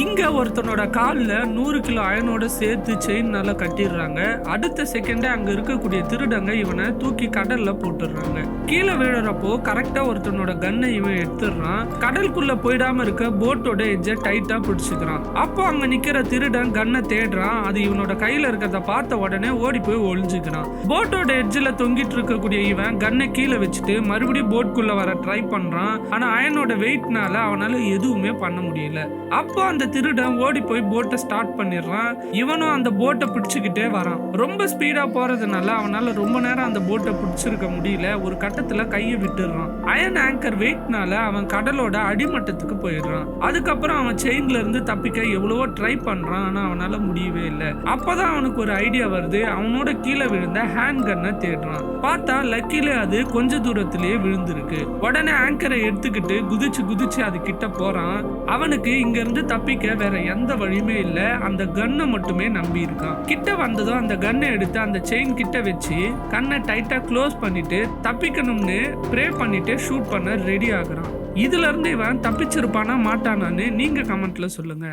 இங்க ஒருத்தனோட கால்ல 100 கிலோ அயனோட சேர்த்து செயின் நல்லா கட்டிடுறாங்க. அடுத்த செகண்டே அங்க இருக்கக்கூடிய திருடங்க இவனை தூக்கி கடல்ல போட்டுடுறாங்க. கீழே விழுறப்போ கரெக்டா ஒருத்தனோட கன்னை இவன் எடுத்துடுறான். கடலுக்குள்ள போயிடாம இருக்க போட்டோட எட்ஜை டைட்டா பிடிச்சுக்கிறான். அப்போ அங்க நிக்கிற திருடன் கன்னை தேடுறான். அது இவனோட கையில இருக்கிறத பார்த்த உடனே ஓடி போய் ஒளிஞ்சுக்கிறான். போட்டோட எட்ஜில் தொங்கிட்டு இருக்கக்கூடிய இவன் கன்னை கீழே வச்சுட்டு மறுபடியும் போட்குள்ள வர ட்ரை பண்றான். ஆனா அயனோட வெயிட்னால அவனால எதுவுமே பண்ண முடியல. அப்போ அந்த திருடன் ஓடி போய் போட்டை ஸ்டார்ட் பண்ணிடுறான். இவனும் அந்த போட்டை பிடிச்சுக்கிட்டே வரான். ரொம்ப ஸ்பீடா போறதுனால அவனால ரொம்ப நேரம் அந்த போட்டை பிடிச்சிருக்க முடியல. ஒரு கட்டத்துல கையை விட்டுடுறான். அயன் ஆங்கர் வெயிட்னால அவன் கடலோட அடிமட்டத்துக்கு போயிடுறான். அதுக்கப்புறம் அவன் செயின்ல இருந்து தப்பிக்க எவ்வளவோ ட்ரை பண்றான். ஆனா அவனால முடியவே இல்லை. அப்பதான் அவனுக்கு ஒரு ஐடியா வருது. அவனோட கீழே விழுந்த ஹேண்ட் கன்னை தேடுறான். பார்த்தா லக்கிலே அது கொஞ்ச தூரத்திலேயே விழுந்திருக்கு. உடனே ஆங்கரை எடுத்துக்கிட்டு குதிச்சு அது கிட்ட போறான். அவனுக்கு இங்க இருந்து தப்பிக்க வேற எந்த வழியுமே இல்ல. அந்த கன்னை மட்டுமே நம்பி இருக்கான். கிட்ட வந்ததும் அந்த கன்னை எடுத்து அந்த செயின் கிட்ட வச்சு கண்ணை டைட்டா க்ளோஸ் பண்ணிட்டு தப்பிக்கணும்னு ப்ரே பண்ணிட்டு ஷூட் பண்ண ரெடி ஆகுறான். இதுல இருந்து இவன் தப்பிச்சிருப்பானா மாட்டானான்னு நீங்க கமெண்ட்ல சொல்லுங்க.